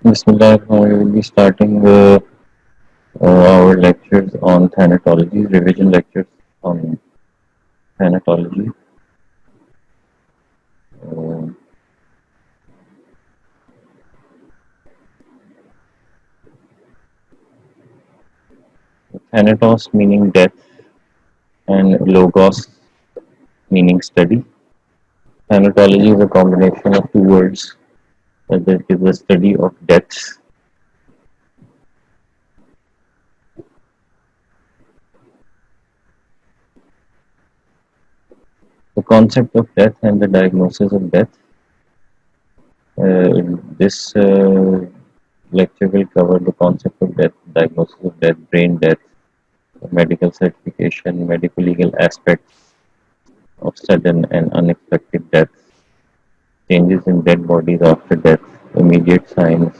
Bismillah, we will be starting our lectures on thanatology, revision lectures on thanatology. Uh, Thanatos meaning death and logos meaning study. Thanatology is a combination of two words that is the study of deaths. The concept of death and the diagnosis of death. This lecture will cover the concept of death, diagnosis of death, brain death, medical certification, medical legal aspects of sudden and unexpected death, changes in dead bodies after death, immediate signs,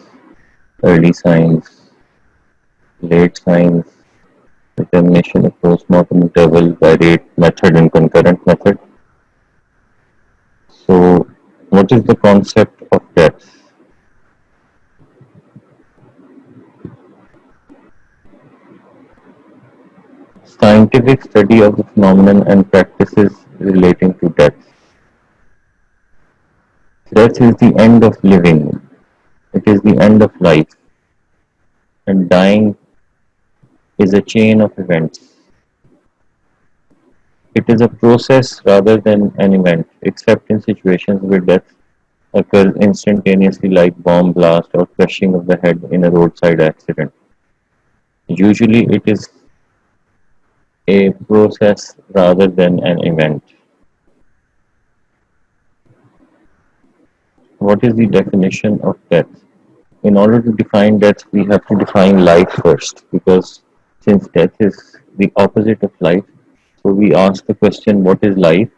early signs, late signs, determination of postmortem interval by rate method and concurrent method. So, what is the concept of death? Scientific study of the phenomenon and practices relating to death. Death is the end of living. It is the end of life, and dying is a chain of events. It is a process rather than an event, except in situations where death occurs instantaneously, like bomb blast or crushing of the head in a roadside accident. Usually, it is a process rather than an event. What is the definition of death? In order to define death, we have to define life first, because since death is the opposite of life, so we ask the question, what is life?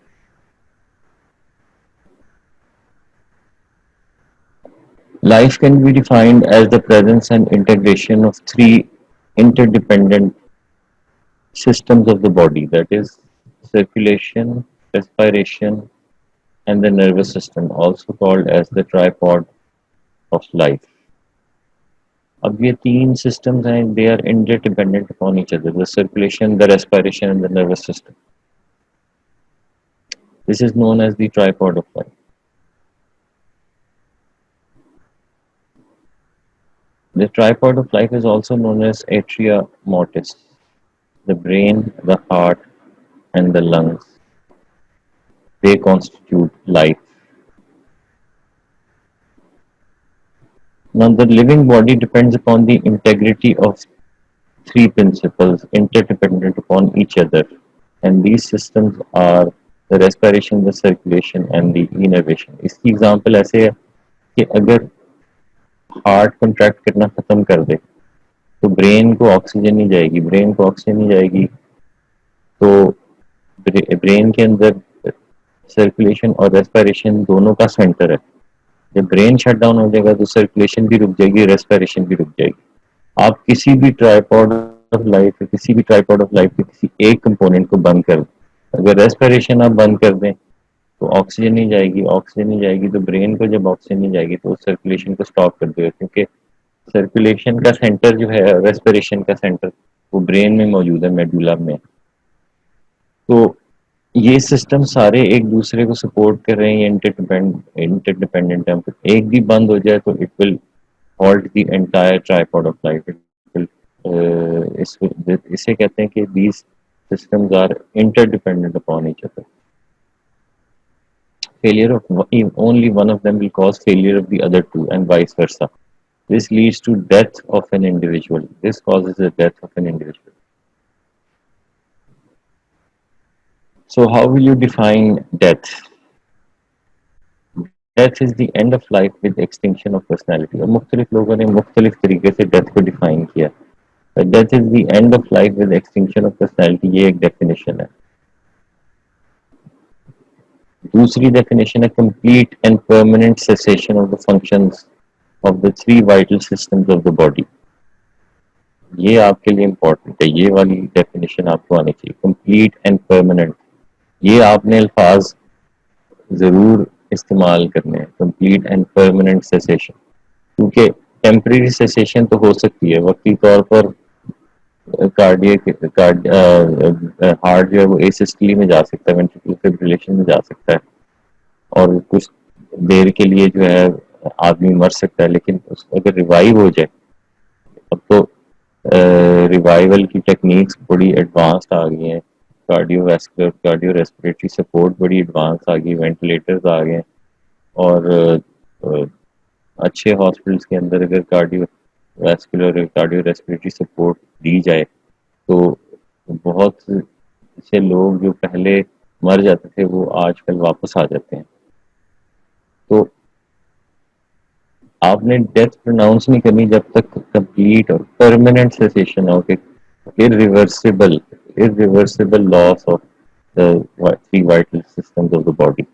Life can be defined as the presence and integration of three interdependent systems of the body, that is, circulation, respiration, and the nervous system, also called as the tripod of life. अब ये तीन systems हैं, they are interdependent upon each other, the circulation, the respiration, and the nervous system. This is known as the tripod of life. The tripod of life is also known as atria mortis, the brain, the heart, and the lungs. They constitute life. Now, the living body depends upon the integrity of three principles interdependent upon each other, and these systems are the respiration, the circulation, and the innervation. इसकी example ऐसे है कि अगर heart contract करना खत्म कर दे तो brain को ऑक्सीजन नहीं जाएगी, ब्रेन को ऑक्सीजन नहीं जाएगी तो ब्रेन के अंदर सर्कुलेशन और रेस्पिरेशन दोनों का सेंटर है. जब ब्रेन शट डाउन हो जाएगा तो सर्कुलेशन भी रुक जाएगी, रेस्पिरेशन भी रुक जाएगी. आप किसी भी ट्राइपॉड ऑफ लाइफ किसी भी ट्राइपॉड ऑफ लाइफ के किसी एक कंपोनेंट को बंद कर दें, अगर रेस्पिरेशन आप बंद कर दें तो ऑक्सीजन नहीं जाएगी, ऑक्सीजन नहीं जाएगी तो ब्रेन को जब ऑक्सीजन नहीं जाएगी तो सर्कुलेशन को स्टॉप कर देगा, क्योंकि सर्कुलेशन का सेंटर जो है, रेस्पिरेशन का सेंटर, वो ब्रेन में मौजूद है, मेडुला में. तो ये सिस्टम सारे एक दूसरे को सपोर्ट कर रहे हैं, इंटरडिपेंडेंट है. एक भी बंद हो जाए तो it will halt the entire tripod of life. इसे कहते हैं कि these systems are interdependent upon each other. Failure of only one of them will cause failure of the other two, and vice versa. This leads to death of an individual. This causes the death of an individual. So how will you define death? Death is the end of life with extinction of personality. और मुख्तलिफ लोगों ने मुख्तलिफ तरीके से death को define किया. Death is the end of life with extinction of personality. ये एक definition है. दूसरी definition है complete and permanent cessation of the functions of the three vital systems of the body. ये आपके लिए important है, ये वाली definition आपको आनी चाहिए, complete and permanent. ये आपने अल्फाज ज़रूर इस्तेमाल करने हैं, complete and permanent cessation, क्योंकि टेम्परेरी सेसेशन तो हो सकती है, वक्ती तौर पर कार्डियक हार्ट जो है वो एसिस्टली में जा सकता है, वेंट्रिकुलर फिब्रिलेशन में जा सकता है, और कुछ देर के लिए जो है आदमी मर सकता है। लेकिन अगर रिवाइव हो जाए, अब तो रिवाइवल की टेक्निक्स बड़ी एडवांस्ड आ गई हैं, कार्डियोवैस्कुलर कार्डियो रेस्पिरेटरी सपोर्ट बड़ी एडवांस आ गई, वेंटिलेटर्स आ गए हैं, और अच्छे हॉस्पिटल्स के अंदर अगर cardio vascular cardio respiratory support दी जाए तो बहुत से लोग जो पहले मर जाते थे वो आजकल वापस आ जाते हैं। तो आपने डेथ प्रोनाउंस नहीं करनी जब तक कंप्लीट और परमानेंट सेसेशन हो, irreversible irreversible loss of the three vital systems of the body,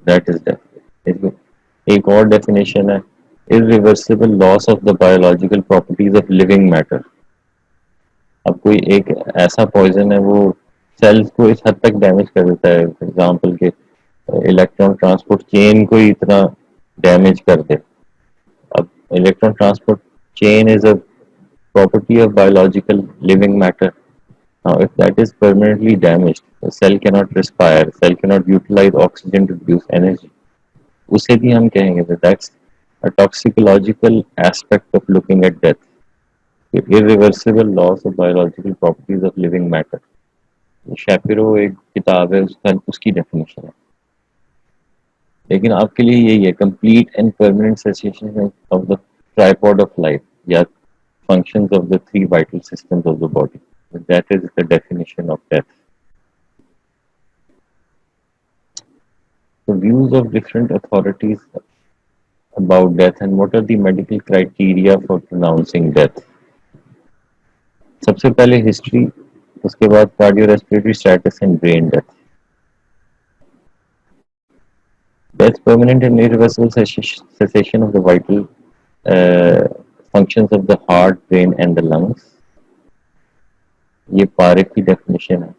that is death. एक और डेफिनेशन है, irreversible loss of the biological properties of living matter। अब कोई एक ऐसा पॉइजन है वो सेल्स को इस हद तक डैमेज कर देता है, फॉर एग्जांपल के इलेक्ट्रॉन ट्रांसपोर्ट चेन को ही इतना डैमेज कर दे। अब electron transport chain is a property of biological living matter. Now, if that is permanently damaged, the cell cannot respire, cell cannot utilize oxygen to produce energy. उसे भी हम कहेंगे that that's a toxicological aspect of looking at death. Irreversible loss of biological properties of living matter. Shapiro एक किताब है, उसका उसकी definition है। लेकिन आपके लिए यही है, complete and permanent cessation of the tripod of life या functions of the three vital systems of the body. That is the definition of death. The views of different authorities about death and what are the medical criteria for pronouncing death. सबसे पहले history, उसके बाद cardiorespiratory status and brain death. Death, permanent and irreversible cessation of the vital functions of the heart, brain and the lungs. ये पारेख की definition है।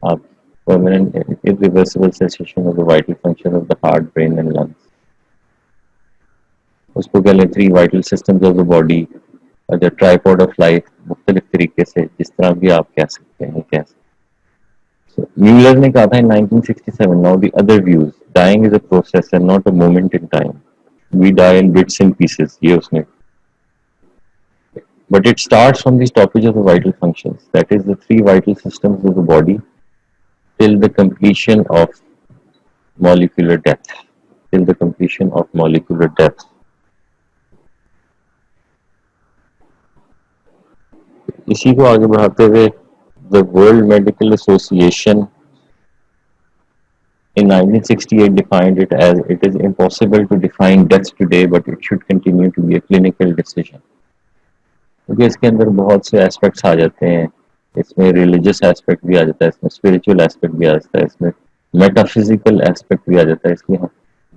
आप permanent irreversible cessation of the vital function of the heart, brain and lungs, उसको कह लें three vital systems of the body, the tripod of life, मुख्तलिफ तरीके से जिस तरह भी आप कह सकते हैं कह सकते। म्यूलर ने कहा था in 1967, now the other views, dying is a process and not a moment in time, we die in bits and pieces, ये उसने, but it starts from the stoppage of the vital functions, that is the three vital systems of the body, till the completion of molecular death, till the completion of molecular death. इसी को आगे बढ़ाते हुए the World Medical Association in 1968 defined it as, it is impossible to define death today but it should continue to be a clinical decision. क्योंकि इसके अंदर बहुत से एस्पेक्ट्स आ जाते हैं, इसमें रिलीजियस एस्पेक्ट भी आ जाता है, इसमें स्पिरिचुअल एस्पेक्ट भी आ जाता है, इसमें मेटाफिजिकल एस्पेक्ट भी आ जाता है, इसलिए हम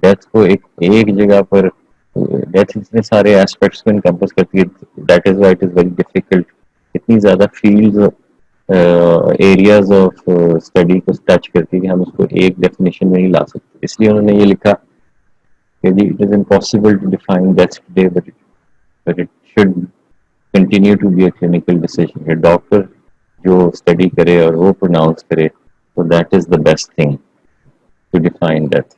डेथ को एक जगह पर, डेथ इतने सारे एस्पेक्ट्स को इनकम्पस करती है, that is why it is very difficult, इतनी ज़्यादा फील्ड्स एरियाज ऑफ स्टडी को टच करती है कि हम उसको एक डेफिनेशन में नहीं ला सकते। इसलिए उन्होंने ये लिखा कि it is impossible to define death today but it should continue to be a clinical decision. Doctor जो स्टडी करे और वो प्रोनाउंस करे तो that is the best thing to define death.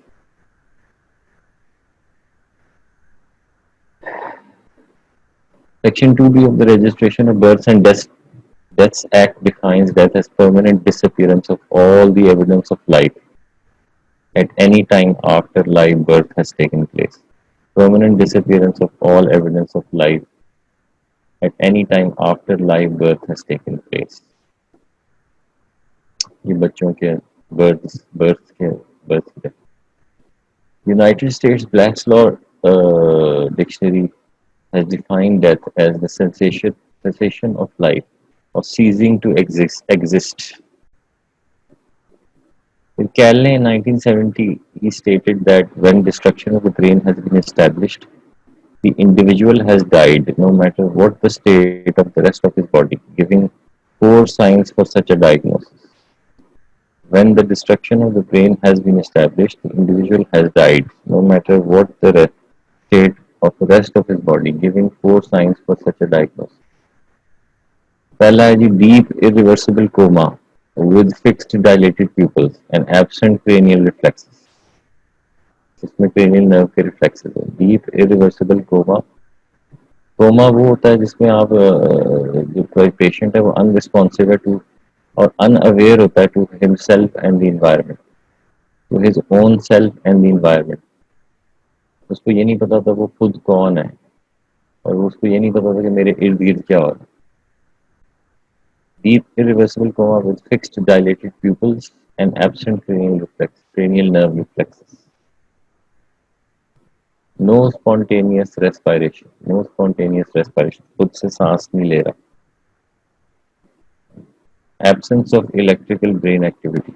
Section 2B of the Registration of Births and Deaths Act defines death as permanent disappearance of all the evidence of life at any time after live birth has taken place. Permanent disappearance of all evidence of life at any time after live birth has taken place. ये बच्चों के birth. United States Black's Law Dictionary has defined death as the cessation of life or ceasing to exist. In Calne in 1970, he stated that when destruction of the brain has been established, the individual has died, no matter what the state of the rest of his body, giving 4 signs for such a diagnosis. When the destruction of the brain has been established, the individual has died, no matter what the state of the rest of his body, giving 4 signs for such a diagnosis. पहला है जी deep irreversible coma with fixed dilated pupils and absent cranial reflexes. इसमें cranial nerve के reflexes है. Deep irreversible coma. Coma वो होता है जिसमें आप जो कोई पेशेंट है वो अनरिस्पॉन्सिव है टू और अनअवेयर होता है to himself and the environment, to his own self and the environment. उसको ये नहीं पता था वो खुद कौन है और उसको ये नहीं पता था कि मेरे इर्द गिर्द क्या हो रहा है. Deep irreversible coma with fixed dilated pupils and absent cranial nerve reflexes. No spontaneous respiration. No spontaneous respiration. खुद से सांस नहीं ले रहा. Absence of electrical brain activity.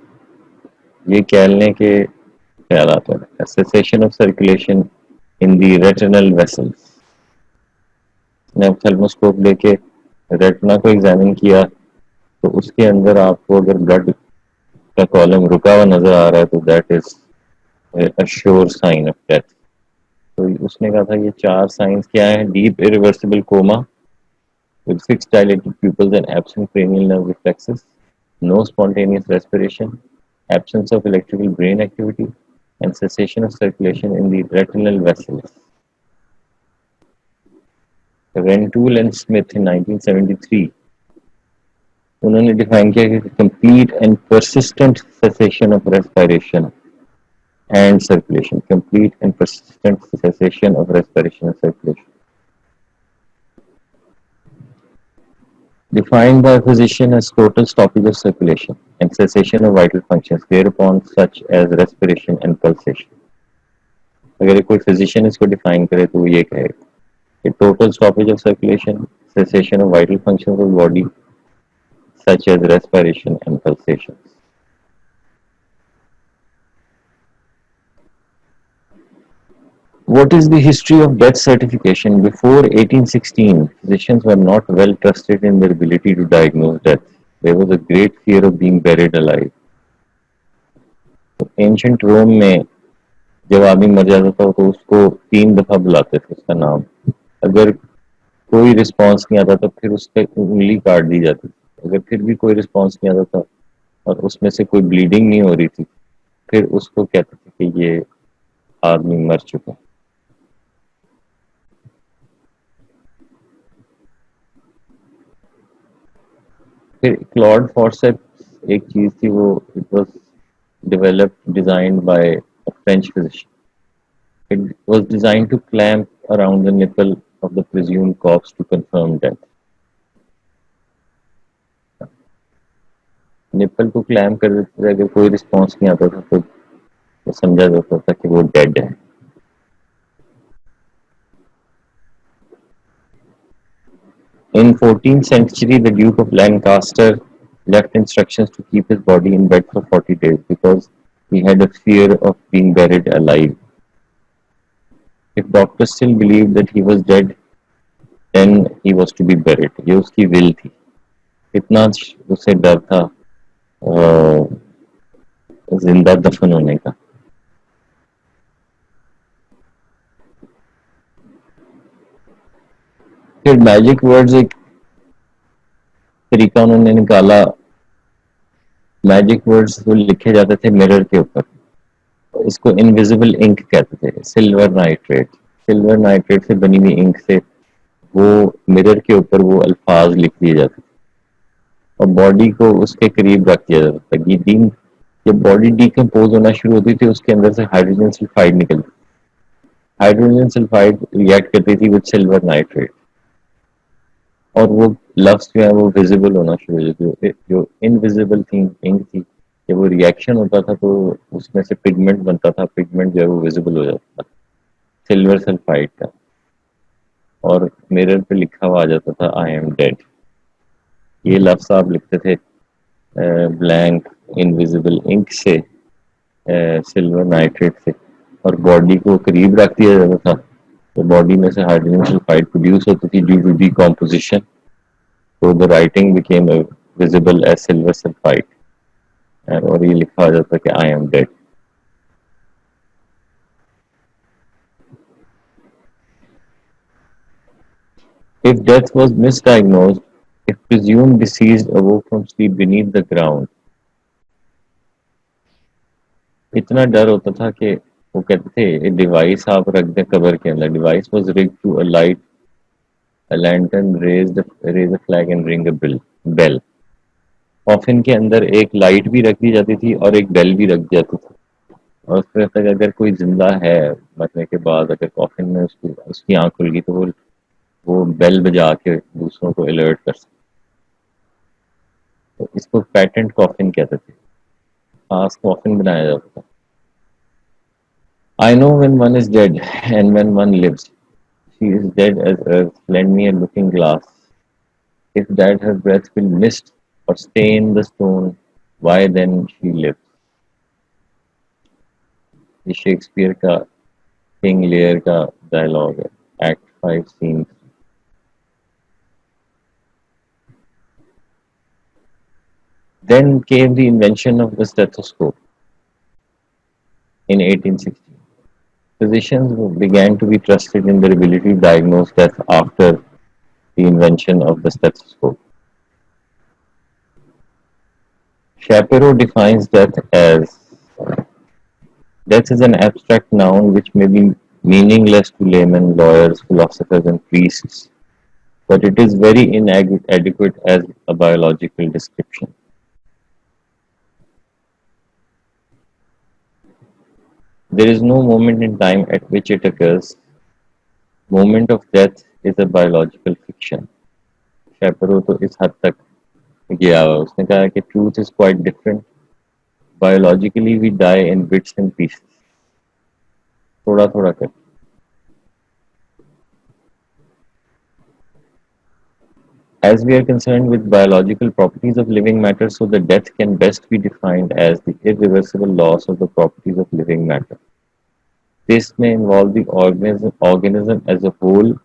ये कह लें कि ख्यालात हो रहे हैं. Cessation of circulation in the retinal vessels. ने ऑप्थेल्मोस्कोप लेके रेटिना को एग्जामिन किया तो उसके अंदर आपको अगर ब्लड का कॉलम रुका हुआ नजर आ रहा है तो that is a sure sign of death. तो उसने कहा था ये 4 साइंस क्या है. Deep irreversible coma with fixed dilated pupils and absent cranial nerve reflexes, no spontaneous respiration, absence of electrical brain activity, and cessation of circulation in the retinal vessels. Rentoul and Smith in 1973 उन्होंने define किया कि complete and persistent cessation of respiration and circulation. Complete and persistent cessation of respiration and circulation. Defined by a physician as total stoppage of circulation and cessation of vital functions thereupon such as respiration and pulsation. अगर कोई physician इसको define करे तो वो ये कहेगा कि total stoppage of circulation, cessation of vital functions of the body such as respiration and pulsations. What is the history of death certification? Before 1816, physicians were not well trusted in their ability to diagnose death. There was a great fear of being buried alive. तो ancient रोम में जब आदमी मर जाता था तो उसको 3 दफा बुलाते थे उसका नाम. अगर कोई रिस्पांस नहीं आता तो फिर उसके उंगली काट दी जाती थी. अगर फिर भी कोई रिस्पांस नहीं आता था और उसमें से कोई ब्लीडिंग नहीं हो रही थी फिर उसको कहते थे कि ये आदमी मर चुका. फिर क्लॉड फॉर्सेप्स एक चीज थी वो it was developed designed by a French physician. It was designed to clamp around the nipple of the presumed corpse to confirm death. Nipple को क्लैंप कर देते थे. अगर कोई रिस्पांस नहीं आता था तो समझा जाता था कि वो डेड है. In 14th century, the Duke of Lancaster left instructions to keep his body in bed for 40 days because he had a fear of being buried alive. If doctors still believed that he was dead, then he was to be buried. ये उसकी will थी. इतना उसे डर था जिंदा दफन होने का. फिर मैजिक वर्ड्स एक तरीका उन्होंने निकाला. मैजिक वर्ड्स वो लिखे जाते थे मिरर के ऊपर. इसको इनविजिबल इंक कहते थे. Silver nitrate. सिल्वर नाइट्रेट से बनी हुई इंक से वो मिरर के ऊपर वो अल्फाज लिख दिए जाते थे और बॉडी को उसके करीब रख दिया जाता था. जब बॉडी डिकम्पोज होना शुरू होती थी उसके अंदर से हाइड्रोजन सल्फाइड निकलती. हाइड्रोजन सल्फाइड रिएक्ट करती थी विद सिल्वर नाइट्रेट और वो लफ्ज जो है वो विजिबल होना शुरू हो जाती. जो इनविजिबल थी इंक थी जब वो रिएक्शन होता था तो उसमें से पिगमेंट बनता था. पिगमेंट जो है वो विजिबल हो जाता था सिल्वर सल्फाइड का और मिरर पे लिखा हुआ आ जाता था आई एम डेड. ये लफ्ज आप लिखते थे ब्लैंक इनविजिबल इंक से सिल्वर नाइट्रेट से और बॉडी को करीब रख दिया जाता था तो बॉडी में से हाइड्रोजन सल्फाइड प्रोड्यूस होती थी ड्यू टू डिकम्पोजिशन. तो the writing became visible as silver sulphide और ये लिखा आ जाता कि I am dead. If death was misdiagnosed, if presumed deceased awoke from sleep beneath the ground, इतना डर होता था कि वो कहते थे डिवाइस आप रख दें कबर के अंदर. Device was rigged to a light a lantern, raise a flag and ring a bell. Coffin के अंदर एक लाइट भी रख दी जाती थी और एक बेल भी रख दी जाती थी. और फिर तक अगर कोई जिंदा है मरने के बाद, अगर कॉफिन में उसकी आंख खुल गई तो वो बेल बजा के दूसरों को अलर्ट कर सकते. तो इसको पैटेंट कॉफिन कहते थे. खास कॉफिन बनाया जाता था. I know when one is dead and when one lives. She is dead as earth. Lend me a looking glass. If that her breath will mist or stain the stone, why then she lives. ये Shakespeare का King Lear का dialogue है. Act 5 scene. Then came the invention of the stethoscope in 1860. Physicians began to be trusted in their ability to diagnose death after the invention of the stethoscope. Shapiro defines death is an abstract noun which may be meaningless to laymen, lawyers, philosophers, and priests, but it is very inadequate as a biological description. There is no moment in time at which it occurs. Moment of death is a biological fiction. Shapiro तो इस हद तक गया हुआ. उसने कहा कि truth is quite different. Biologically we die in bits and pieces. थोड़ा थोड़ा कर. As we are concerned with biological properties of living matter, so the death can best be defined as the irreversible loss of the properties of living matter. This may involve the organism as a whole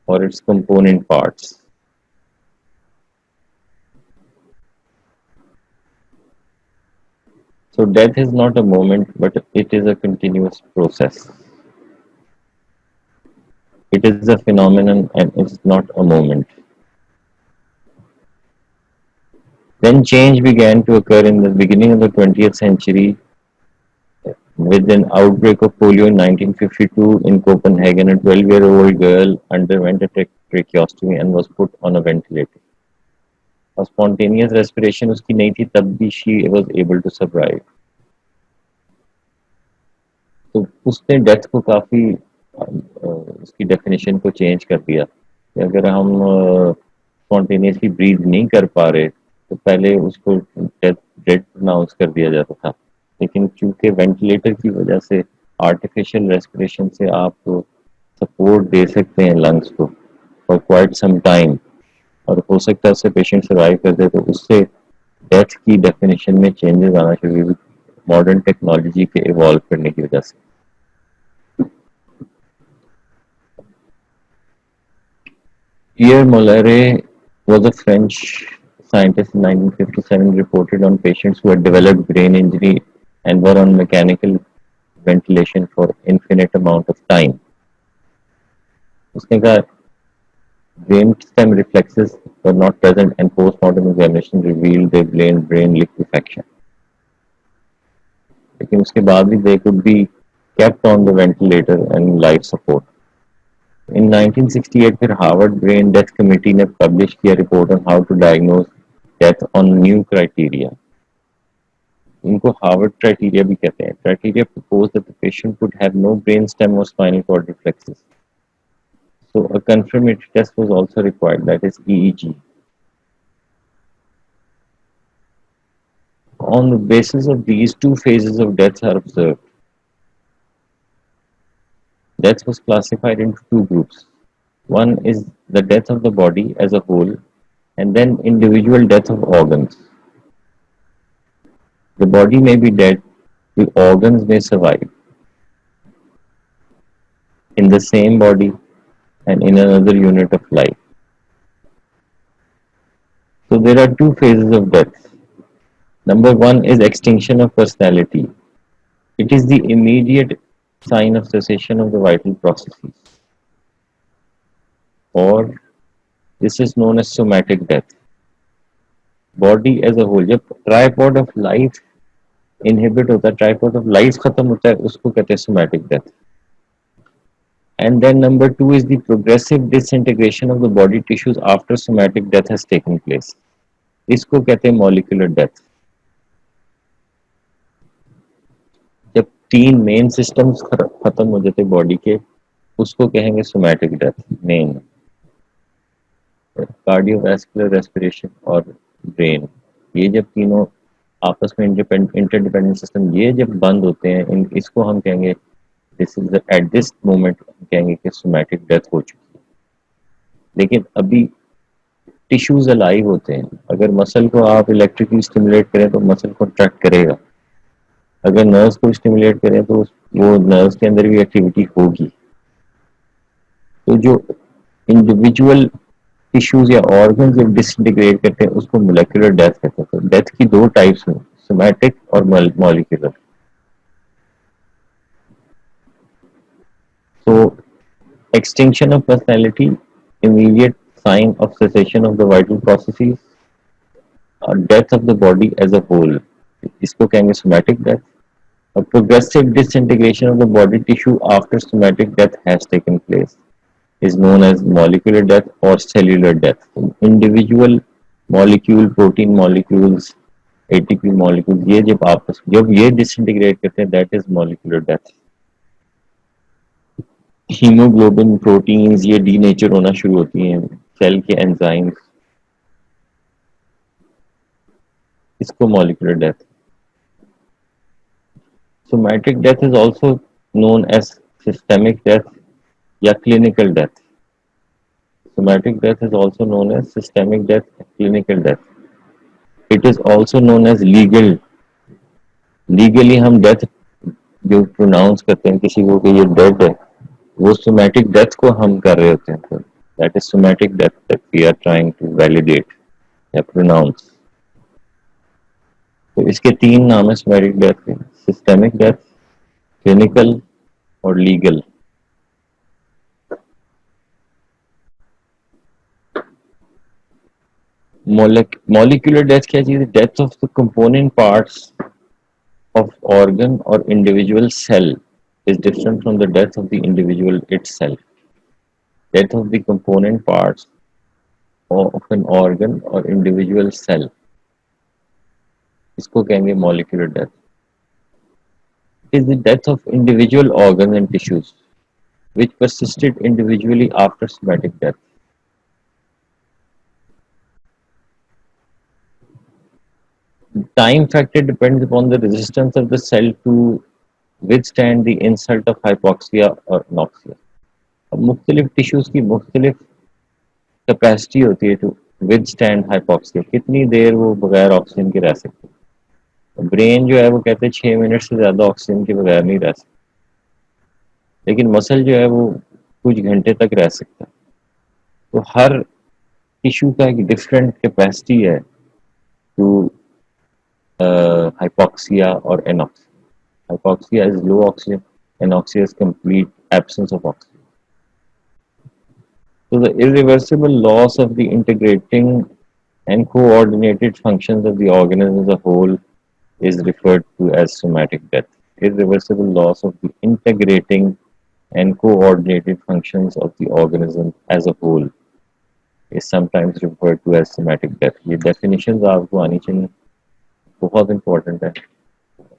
or its component parts. So death is not a moment, but it is a continuous process. It is a phenomenon and it's not a moment. Then change began to occur in the beginning of the 20th century with an outbreak of polio in 1952 in Copenhagen. A 12-year-old girl underwent a tracheostomy and was put on a ventilator. A spontaneous respiration उसकी नहीं थी, तब भी she was able to survive. तो उसने death को काफ़ी उसकी डेफिनेशन को चेंज कर दिया कि अगर हम स्पॉन्टेनियसली ब्रीथ नहीं कर पा रहे तो पहले उसको डेड प्रोनाउंस कर दिया जाता था. लेकिन चूंकि वेंटिलेटर की वजह से आर्टिफिशियल रेस्पिरेशन से आप सपोर्ट दे सकते हैं लंग्स को फॉर क्वाइट सम टाइम और हो सकता है उससे पेशेंट सर्वाइव कर दे, तो उससे डेथ की डेफिनेशन में चेंजेस आना शुरू हुए मॉडर्न टेक्नोलॉजी के इवॉल्व करने की वजह से. Pierre Molleret was a French scientist in 1957 reported on patients who had developed brain injury and were on mechanical ventilation for infinite amount of time. उसने कहा brainstem reflexes were not present and postmortem examination revealed their brain liquefaction. लेकिन उसके बाद भी they could be kept on the ventilator and life support. In 1968 फिर Harvard brain death committee ने publish किया report on how to diagnose death on new criteria. इनको Harvard criteria भी कहते हैं. Criteria propose that the patient would have no brain stem और spinal cord reflexes. So a confirmatory test was also required, that is EEG. On the basis of these, two phases of death are observed. Death was classified into two groups. One is the death of the body as a whole, and then individual death of organs. The body may be dead, the organs may survive in the same body and in another unit of life. So there are two phases of death. Number one is extinction of personality. It is the immediate sign of cessation of the vital processes. Or This is known as somatic death. Body as a whole, जब tripod of life inhibit होता है, tripod of life खत्म होता है, उसको कहते हैं somatic death. And then number two is the progressive disintegration of the body tissues after somatic death has taken place. इसको कहते हैं मॉलिक्यूलर डेथ. जब तीन मेन सिस्टम्स खत्म हो जाते बॉडी के, उसको कहेंगे somatic death. Main cardiovascular, respiration और ब्रेन, ये जब तीनों आपस में इंटरडिपेंडेंट सिस्टम ये जब बंद होते हैं, इसको हम कहेंगे, this is at this moment कहेंगे कि सोमैटिक डेथ हो चुकी है. लेकिन अभी टिश्यूज अलाइव होते हैं. अगर मसल को आप इलेक्ट्रिकली स्टिमुलेट करें तो मसल कॉन्ट्रैक्ट करेगा. अगर नर्व्स को स्टिमुलेट करें तो वो नर्व्स के अंदर भी एक्टिविटी होगी. तो जो इंडिविजुअल टिश्यूज या ऑर्गन जब डिसइंटीग्रेट करते हैं उसको मोलेकुलर डेथ कहते हैं. तो डेथ की दो टाइप्स हैं, सोमैटिक और molecular. So extinction of personality, immediate sign of cessation of the vital processes, or death of the body as a whole. इसको कहेंगे somatic death. A progressive disintegration of the body tissue after somatic death has taken place is known as molecular death or cellular death. Individual molecule, protein molecules, ATP molecules, ये जब ये disintegrate करते हैं, that is molecular death. Haemoglobin, proteins ये denature होना शुरू होती हैं, सेल के एंजाइम्स, इसको molecular death. Somatic death is also known as systemic death या clinical death. Somatic death is also known as systemic death, clinical death. It is also known as legal. Legally हम death जो pronounce करते हैं किसी को कि ये dead है, वो सोमैटिक डेथ को हम कर रहे होते हैं. That is somatic death that we are trying to validate या प्रोनाउंस. तो इसके तीन नाम है सोमैटिक डेथ के, सिस्टेमिक डेथ, क्लिनिकल और लीगल. मॉलिक्यूलर डेथ क्या चीज है? Death of the component parts of organ or individual cell is different from the death of the individual itself. Death of the component parts of an organ or individual cell, इसको कहेंगे molecular death. It is the death of individual organs and tissues which persisted individually after somatic death. Time factor depends upon the resistance of the cell to withstand the insult of hypoxia or anoxia. अब मुख्तलिफ tissues की मुख्तलिफ capacity होती है to withstand hypoxia, कितनी देर वो बगैर oxygen के रह सकते हैं. ब्रेन जो है वो कहते हैं 6 मिनट से ज़्यादा ऑक्सीजन के बगैर नहीं रह सकता, लेकिन मसल जो है वो कुछ घंटे तक रह सकता है. तो हर टिश्यू का एक डिफरेंट कैपेसिटी है to hypoxia or anoxia. Hypoxia is low oxygen, anoxia is complete absence of oxygen. So the irreversible loss of the integrating and coordinated functions of the organism as a whole is referred to as somatic death. Irreversible loss of the integrating and coordinated functions of the organism as a whole is sometimes referred to as somatic death. ये definitions आपको आनी चाहिए, बहुत important है.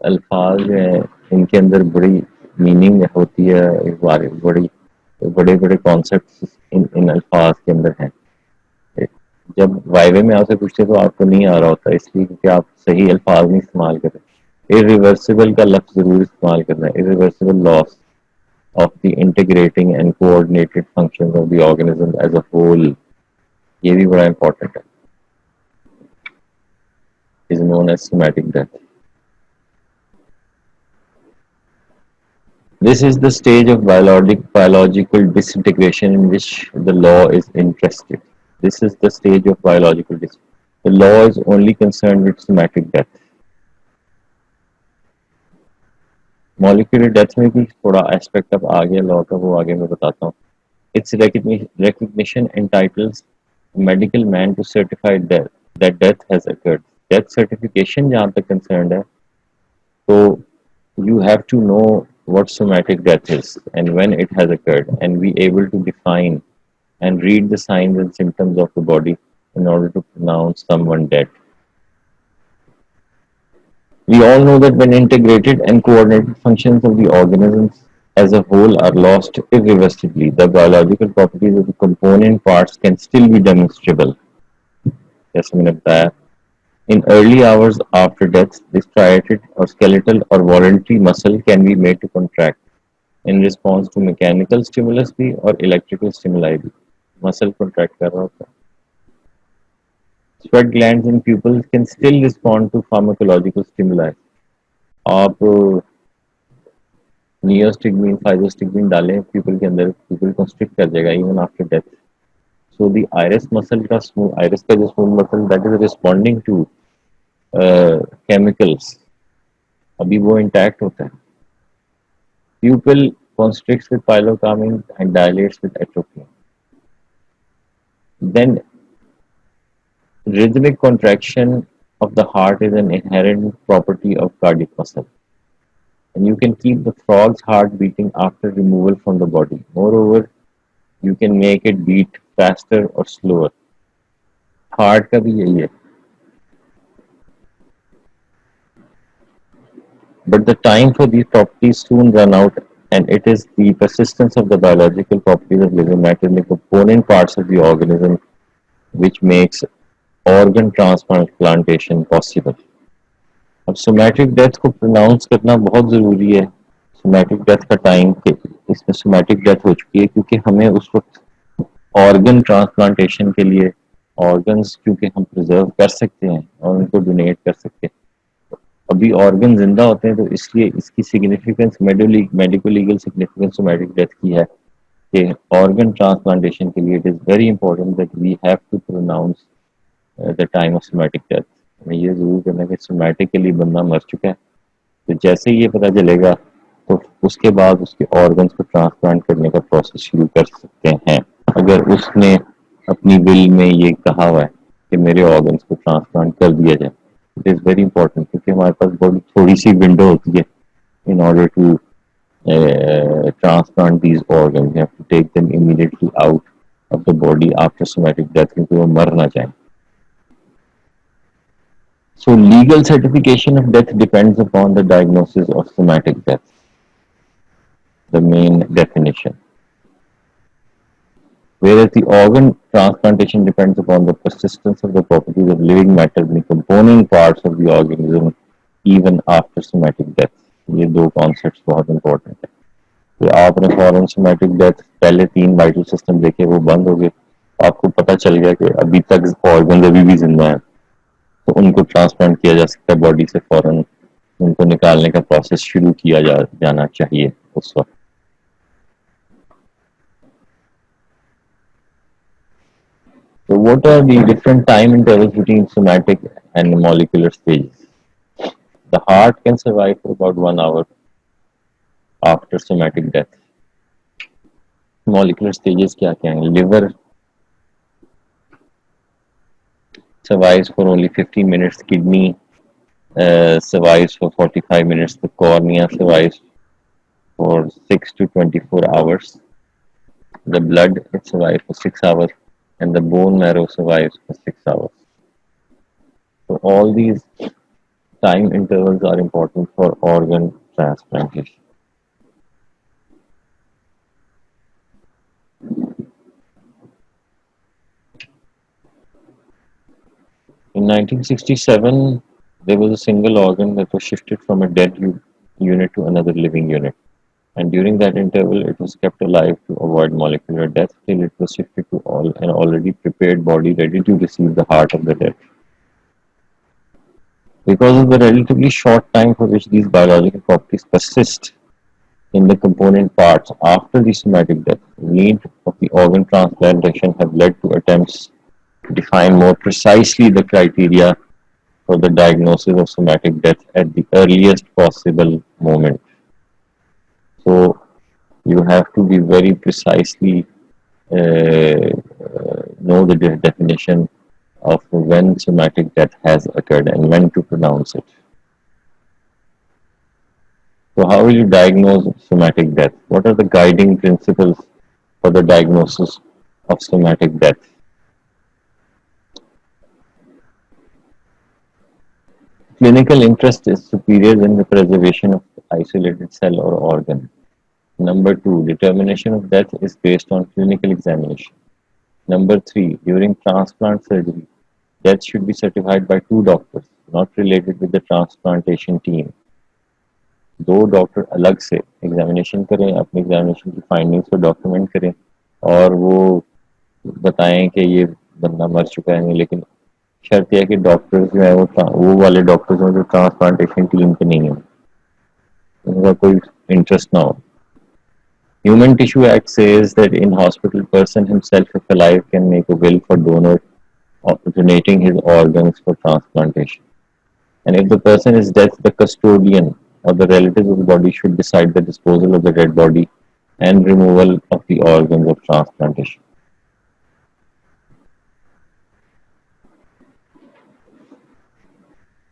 अल्फाज जो है इनके अंदर बड़ी मीनिंग होती है, बड़े बड़े कॉन्सेप्ट इन अल्फाज के अंदर हैं. जब वाइवे में आपसे पूछते तो आपको नहीं आ रहा होता, इसलिए क्योंकि आप सही अल्फाज नहीं इस्तेमाल कर रहे. इरिवर्सिबल का लफ्ज जरूर इस्तेमाल करना है. Irreversible loss of the integrating and coordinated functions of the organism as a whole, ये भी बड़ा इंपॉर्टेंट है, is known as somatic death. This is the stage of biological disintegration in which the law is interested. This is the stage of biological disintegration. The law is only concerned with somatic death. Molecular death में भी थोड़ा aspect अब आ गया law का, वो आगे मैं बताता हूँ. Its recognition entitles medical man to certify that death has occurred. Death certification जहाँ तक concerned है, so you have to know what somatic death is and when it has occurred, and be able to define and read the signs and symptoms of the body in order to pronounce someone dead. We all know that when integrated and coordinated functions of the organisms as a whole are lost irreversibly, the biological properties of the component parts can still be demonstrable. जैसे मैंने बताया, in early hours after death, the striated or skeletal or voluntary muscle can be made to contract in response to mechanical stimulus भी or electrical stimuli भी. Muscle contract कर रहा होता है. Sweat glands in pupils can still respond to pharmacological stimuli. आप neostigmine physostigmine डालें pupil के अंदर, पीपल कंस्ट्रिक्ट कर देगा even after death. So the iris muscle का आइरिस का जो smooth muscle that is responding to chemicals, अभी वो इंटैक्ट होता है. प्यूपिल constricts with pilocarmine and dilates with atropine. Then rhythmic contraction of the heart is an inherent property of cardiac muscle, and you can keep the frog's heart beating after removal from the body. Moreover, you can make it beat faster or slower. Heart का भी यही है. But the time for these properties soon run out, and it is the persistence of the biological properties of living matter in the component parts of the organism which makes organ transplantation possible. अब somatic death को pronounce करना बहुत ज़रूरी है. Somatic death का time के इसमें somatic death हो चुकी है क्योंकि हमें उस वक्त ऑर्गन ट्रांसप्लांटेशन के लिए ऑर्गन्स क्योंकि हम प्रिजर्व कर सकते हैं और उनको डोनेट कर सकते हैं. अभी ऑर्गन जिंदा होते हैं, तो इसलिए इसकी significance medico legal significance somatic death की है कि ऑर्गन ट्रांसप्लांटेशन के लिए it is very important that we have to pronounce the time of somatic death. हमें ये ज़रूर करना है कि सोमैटिकली बंदा मर चुका है, तो जैसे ही ये पता चलेगा तो उसके बाद उसके ऑर्गन्स को ट्रांसप्लांट करने का प्रोसेस शुरू कर सकते हैं. अगर उसने अपनी विल में ये कहा हुआ है कि मेरे ऑर्गन्स को ट्रांसप्लांट कर दिया जाए, इट इज़ वेरी इंपॉर्टेंट क्योंकि हमारे पास बहुत थोड़ी सी विंडो होती है in order to transplant these organs. You have to take them immediately out of the body after somatic death क्योंकि वो मर ना जाए. So legal certification of death depends upon the diagnosis of somatic death, the main definition. Whereas the organ transplantation depends upon the persistence of the properties of living matter in the component parts of the organism even after somatic death. ये दो concepts बहुत important है. कि आपने फॉरन somatic death पहले 3 vital system देखे, वो बंद हो गए, आपको पता चल गया कि अभी तक ऑर्गन अभी भी जिंदा है, तो उनको ट्रांसप्लांट किया जा सकता है बॉडी से फौरन, उनको निकालने का प्रोसेस शुरू किया जाना चाहिए उस वक्त. So what are the different time intervals between somatic and molecular stages? The heart can survive for about 1 hour after somatic death. Molecular stages क्या क्या हैं? Liver survives for only 15 minutes. Kidney survives for 45 minutes. The cornea survives for 6 to 24 hours. The blood it survives for 6 hours, and the bone marrow survives for 6 hours. So all these time intervals are important for organ transplantation. In 1967, there was a single organ that was shifted from a dead unit to another living unit, and during that interval, it was kept alive to avoid molecular death till it was shifted to an already prepared body ready to receive the heart of the dead. Because of the relatively short time for which these biological properties persist in the component parts after the somatic death, the need of the organ transplantation have led to attempts to define more precisely the criteria for the diagnosis of somatic death at the earliest possible moment. So you have to be very precisely know the definition of when somatic death has occurred and when to pronounce it. So how will you diagnose somatic death? What are the guiding principles for the diagnosis of somatic death? Clinical interest is superior in the preservation of isolated cell or organ. Number two, determination of death is based on clinical examination. Number three, during transplant surgery, death should be certified by two doctors, not related with the transplantation team. दो doctor अलग से examination करें, अपनी examination की findings को document करें और वो बताएं कि ये बंदा मर चुका है, लेकिन शर्त यह है कि डॉक्टर्स जो है वो वाले डॉक्टर्स हैं जो ट्रांसप्लांटेशन टीम के नहीं है, उनका कोई इंटरेस्ट ना हो. Human Tissue Act says that in hospital, person himself, if alive, can make a will for donor or donating his organs for transplantation. And if the person is dead, the custodian or the relatives of the body should decide the disposal of the dead body and removal of the organs of transplantation.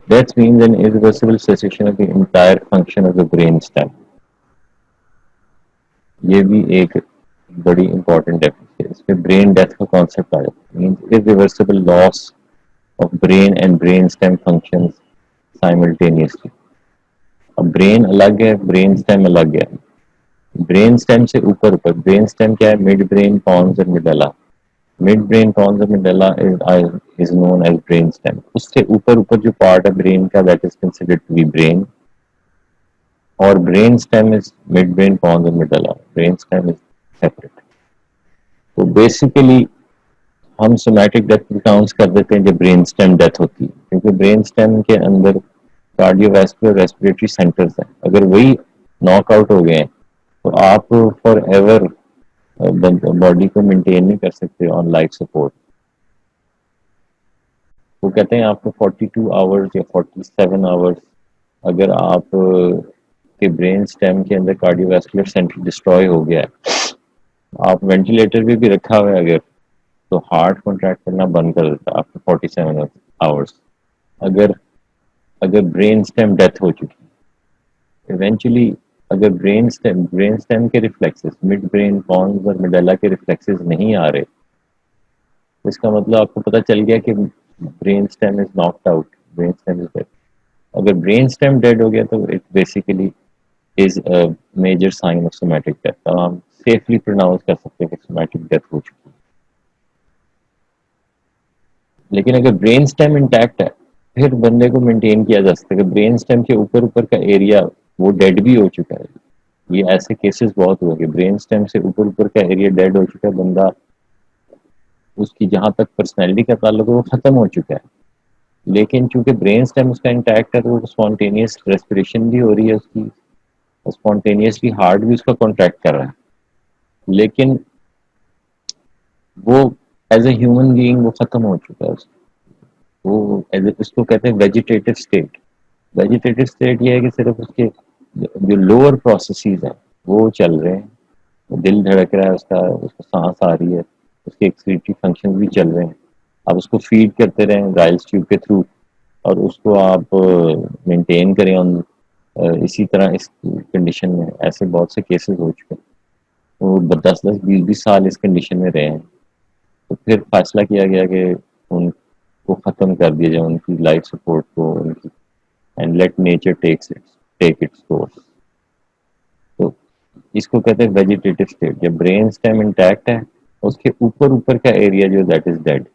Death means an irreversible cessation of the entire function of the brain stem. ये भी एक बड़ी important definition है. इसमें brain death का concept आया, means irreversible loss of brain and brain stem functions simultaneously. अब brain अलग है, ब्रेन स्टेम अलग है. ब्रेन स्टेम से ऊपर ऊपर, ब्रेन स्टेम क्या है? मिड ब्रेन पॉन्स और मिडेला. मिड ब्रेन पॉन्स और medulla is known as brain stem. उससे ऊपर ऊपर जो पार्ट है ब्रेन का, that is considered to be brain. और brain stem is mid brain pons और medulla. Brain stem is separate. तो बेसिकली हम सोमैटिक डेथ काउंट कर देते हैं जब ब्रेन स्टेम डेथ होती है, क्योंकि ब्रेन स्टेम के अंदर कार्डियोवैस्कुलर रेस्पिरेटरी सेंटर्स हैं. अगर वही नॉकआउट हो गए हैं तो आप फॉर एवर बॉडी को मेंटेन नहीं कर सकते ऑन लाइफ सपोर्ट. वो कहते हैं आपको 42 आवर्स या 47 आवर्स अगर आप के ब्रेन स्टेम के अंदर कार्डियोवैस्कुलर सेंटर डिस्ट्रॉय हो गया है, आप वेंटिलेटर भी रखा हुआ है अगर, तो हार्ट कॉन्ट्रैक्ट करना बंद कर देता है आफ्टर 47 आवर्स. अगर अगर ब्रेन स्टेम डेथ हो चुकी, इवेंचुअली अगर ब्रेन स्टेम के रिफ्लेक्सेस, मिड ब्रेन पॉन्स और मिडेला के रिफ्लेक्सेस नहीं आ रहे, तो इसका मतलब आपको पता चल गया कि brain stem is knocked out, brain stem is dead. अगर ब्रेन स्टेम डेड हो गया तो it basically is a major sign of somatic death. तो हम सेफली प्रोनाउंस कर सकते हैं कि सोमैटिक डेथ हो चुकी है. लेकिन अगर ब्रेन स्टेम इंटैक्ट है, फिर बंदे को मेंटेन किया जा सकता है कि ब्रेन स्टेम के ऊपर ऊपर का एरिया वो डेड भी हो चुका है. ये ऐसे केसेस बहुत हुए कि ब्रेन स्टेम से ऊपर ऊपर का एरिया डेड हो चुका है, बंदा उसकी जहां तक पर्सनैलिटी का ताल्लुक है वो खत्म हो चुका है, लेकिन चूंकि ब्रेन स्टेम उसका इंटैक्ट है तो वो स्पॉन्टेनियस रेस्पिरेशन भी हो रही है उसकी, स्पॉन्टेनियसली हार्ट भी उसका कॉन्ट्रैक्ट कर रहा है, लेकिन वो एज ए ह्यूमन बीइंग वो खत्म हो चुका है. वो इसको कहते हैं वेजिटेटिव स्टेट. वेजिटेटिव स्टेट ये है कि सिर्फ उसके जो लोअर प्रोसेसेस हैं वो चल रहे हैं, दिल धड़क रहा है उसका, उसको सांस आ रही है, उसके एक्सक्रीटरी फंक्शन भी चल रहे हैं. आप उसको फीड करते रहें राइल्स ट्यूब के थ्रू और उसको आप मेंटेन करें ऑन इसी तरह इस कंडीशन में. ऐसे बहुत से केसेस हो चुके हैं, वो 10-10, 20-20 साल इस कंडीशन में रहे हैं. तो फिर फैसला किया गया कि उनको ख़त्म कर दिया जाए, उनकी लाइफ सपोर्ट को, उनकी, and let nature take its course. तो इसको कहते हैं वेजिटेटिव स्टेट. जब ब्रेन स्टेम इंटैक्ट है उसके ऊपर ऊपर का एरिया जो दैट इज डेड.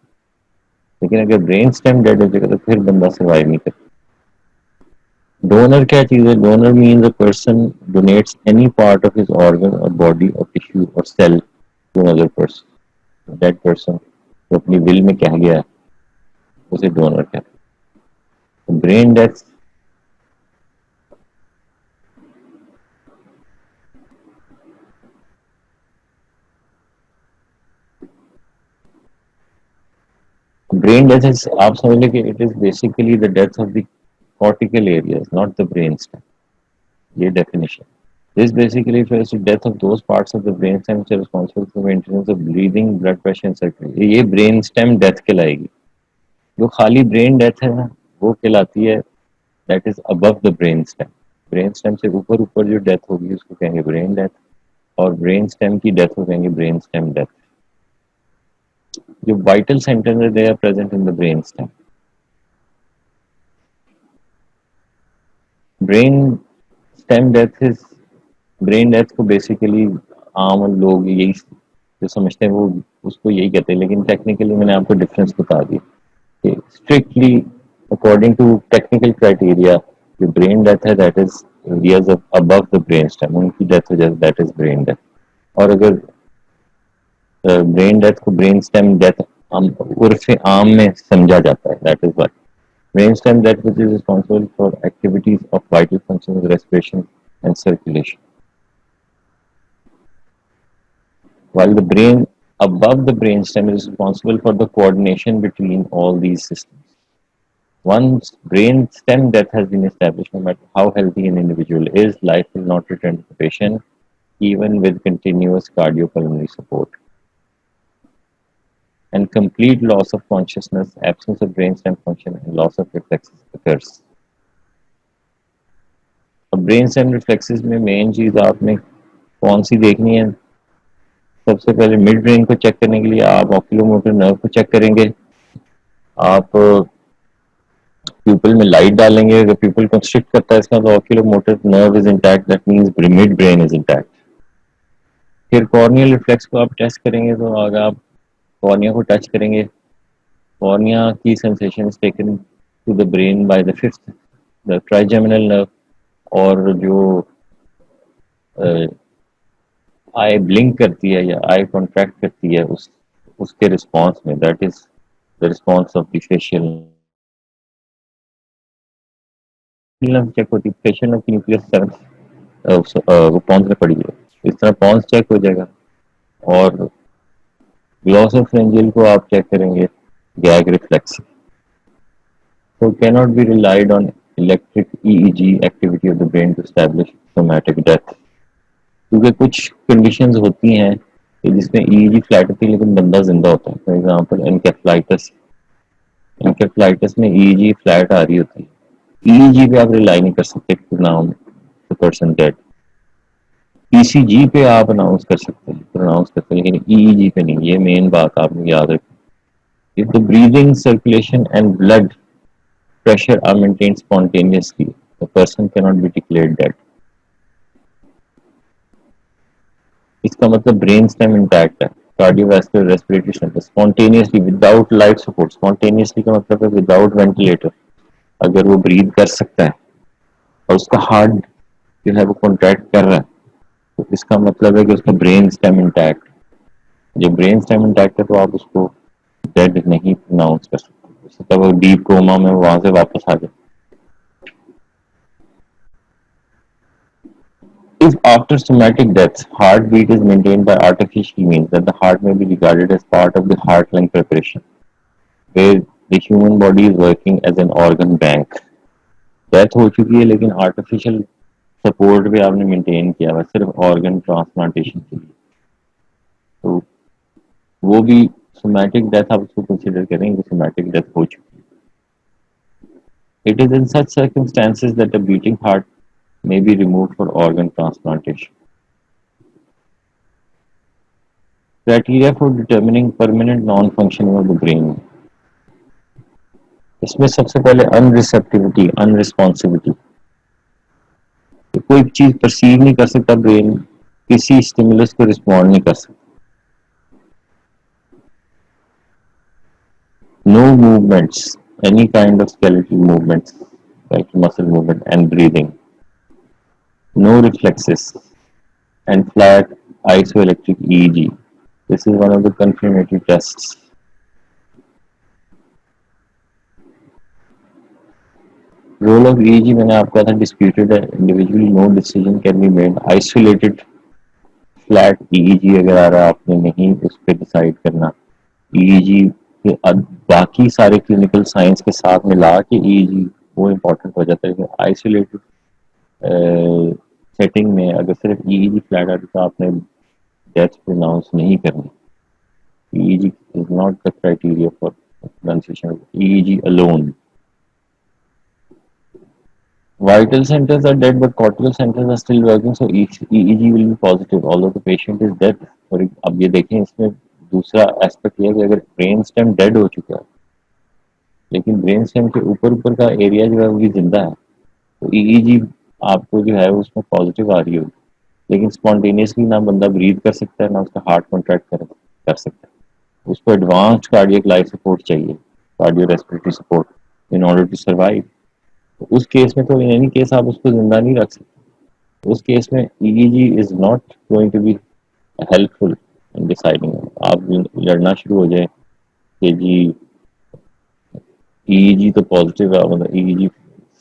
लेकिन अगर ब्रेन स्टेम डेड हो जाएगा तो फिर बंदा सर्वाइव नहीं करता. डोनर क्या चीज़ है? Donor means a person donates any part of his organ और बॉडी और टिश्यू और cell to another person. Dead person जो अपनी विल में कह गया है उसे डोनर कहते हैं. ब्रेन डेथ आप समझ लें कि it is basically the death of the cortical areas, not the brain stem. ये definition. This basically refers to death of those parts of the brainstem which are responsible for maintenance of breathing, blood pressure and circulation. ये brain stem death कहलाएगी. जो खाली brain death है ना वो कहलाती है that is above the brain stem. Brain stem से ऊपर ऊपर जो डेथ होगी उसको कहेंगे ब्रेन डेथ, और ब्रेन स्टेम की डेथ को कहेंगे ब्रेन स्टेम डेथ. जो वाइटल सेंटर है they are present in the brain stem. Brain stem death is, brain death को बेसिकली आम लोग यही जो समझते हैं वो उसको यही कहते हैं, लेकिन टेक्निकली मैंने आपको डिफरेंस बता दी कि strictly according to technical criteria जो ब्रेन डेथ है that is areas above the brain stem, उनकी डेथ हो जाए दैट इज ब्रेन डेथ. और अगर ब्रेन डेथ को ब्रेन स्टेम डेथ उर्फ आम में समझा जाता है, that is what brain stem death which is responsible for activities of vital function, respiration and circulation. While the brain above the brainstem is responsible for the coordination between all these systems. Once brainstem death has been established, no matter how healthy an individual is, life will not return to the patient, even with continuous cardiopulmonary support. And complete loss of consciousness, absence of brainstem function, and loss of reflexes occurs. अब brainstem reflexes में main चीज आपने कौन सी देखनी है? सबसे पहले mid brain को चेक करने के लिए आप ऑक्यूलोमोटर नर्व को चेक करेंगे. आप प्यूपल में लाइट डालेंगे, अगर प्यूपल कंस्ट्रिक्ट करता है इसका तो oculomotor nerve is intact, that means mid brain is intact. फिर कॉर्नियल रिफ्लेक्स को आप टेस्ट करेंगे, तो अगर आप कॉर्निया को टच करेंगे, कॉर्निया की sensation is taken to the brain by the fifth the trigeminal nerve, और जो आई ब्लिंक करती है या आई कॉन्ट्रैक्ट करती है उसके रिस्पॉन्स में, that is the response of the facial nerve check होती है. फेशियल नर्व की न्यूक्लियस सेवन वो पॉन्स में पड़ी है, इस तरह पॉन्स चेक हो जाएगा. और ग्लॉसोफरेंजियल को आप चेक करेंगे gag reflex. So cannot be relied on electric EEG activity of the brain to establish somatic death. क्योंकि कुछ कंडीशंस होती हैं कि जिसमें ईईजी फ्लैट होती है लेकिन बंदा जिंदा होता है. फॉर एग्जांपल एनकेफलाइटिस, एनकेफलाइटिस में ईईजी फ्लैट आ रही होती है. ईईजी पे आप रिलाई नहीं कर सकते now the person dead. ECG पे आप अनाउंस कर सकते हैं, प्रोनाउंस करते हैं, लेकिन ईईजी पे नहीं. ये मेन बात आपने याद रखनी. If the breathing, circulation and blood pressure are maintained spontaneously, the person cannot be declared dead. इसका मतलब ब्रेन स्टेम इंटैक्ट है, cardiovascular respiratory centre spontaneously without life support. Spontaneously का मतलब है विदाउट वेंटिलेटर. अगर वो ब्रीथ कर सकता है और उसका हार्ट जो है वो कॉन्ट्रैक्ट कर रहा है, तो इसका मतलब है कि उसका ब्रेन स्टेम इंटैक्ट. जब ब्रेन स्टेम इंटैक्ट है तो आप उसको डेड नहीं प्रोनाउंस कर सकते. तब वो डीप कोमा में वहां से वापस आ जाए. If after somatic death, heartbeat is maintained by artificial means, then the heart may be regarded as part of the heart-lung preparation, where the human body is working as an organ bank. Death हो चुकी है लेकिन artificial support भी आपने maintain किया हुआ सिर्फ organ transplantation के लिए, तो वो भी सोमैटिक डेथ आप उसको कंसिडर करेंगे. सोमैटिक डेथ हो चुकी है. It is in such circumstances that a beating heart may be removed for organ transplantation. Criteria for determining permanent non-functioning of the brain. इसमें सबसे पहले अनरिसेप्टिविटी, अनरिस्पॉन्सिविटी. कोई चीज परसीव नहीं कर सकता ब्रेन, किसी स्टिमुलस को रिस्पॉन्ड नहीं कर सकता. No movements, any kind of skeletal movements like muscle movement and breathing. No reflexes and flat isoelectric EEG. This is one of the confirmatory tests. Role of EEG मैंने आपको कहा था disputed है. Individually no decision can be made. Isolated flat EEG अगर आ रहा है आपने नहीं उस पर डिसाइड करना. EEG के बाकी सारे क्लिनिकल साइंस के साथ मिला के EEG वो इम्पोर्टेंट हो जाता है. लेकिन आइसोलेटेड सेटिंग में अगर सिर्फ ईईजी फ्लैट आ रही तो आपने डेथ प्रोनाउंस नहीं करनी. EEG is not the criteria for pronunciation. EEG alone. Vital centers are dead, but cortical centers are still working, so EEG will be positive, although the patient is dead. और अब ये देखें, इसमें दूसरा aspect ये है कि अगर ब्रेन स्टेम डेड हो चुका है लेकिन ब्रेन स्टेम के ऊपर ऊपर का एरिया जो है वो भी जिंदा है, तो ईईजी आपको जो है उसमें पॉजिटिव आ रही होगी, लेकिन स्पॉन्टेनियसली ना बंदा ब्रीथ कर सकता है ना उसका हार्ट कॉन्ट्रैक्ट कर सकता है. उसको एडवांस्ड कार्डियक लाइफ सपोर्ट चाहिए, cardio respiratory support, in order to survive. उस केस में तो इन एनी केस आप उसको जिंदा नहीं रख सकते. उस केस में EEG is not going to be helpful in deciding. आप लड़ना शुरू हो जाए कि जी ईईजी तो पॉजिटिव है, मतलब ईईजी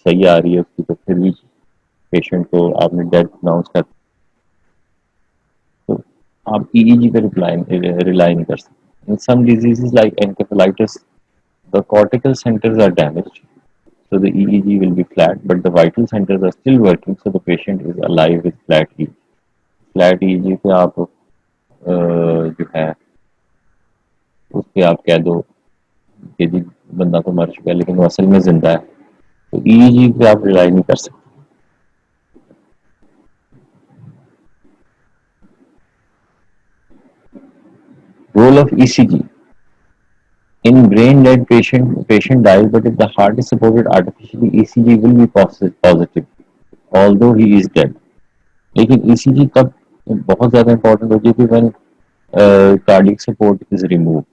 सही आ रही है उसकी, तो फिर भी पेशेंट को आपने डेथ अनाउंस कर, तो आप ईईजी पे रिलाई नहीं कर सकते. In some diseases like encephalitis the cortical centres are damaged, so the EEG will be flat, but the vital centers are still working, so the patient is alive with flat EEG. Flat EEG पे आप जो है उस पे आप कह दो कि जी बंदा तो मर चुका है लेकिन वो असल में जिंदा है, तो ईईजी पे आप रिलाई नहीं कर सकते. Role of ECG in brain dead patient dies, but if the heart is supported artificially ECG will be positive although he is dead. लेकिन ईसीजी तब बहुत ज्यादा इंपॉर्टेंट होती है कि when cardiac support is removed,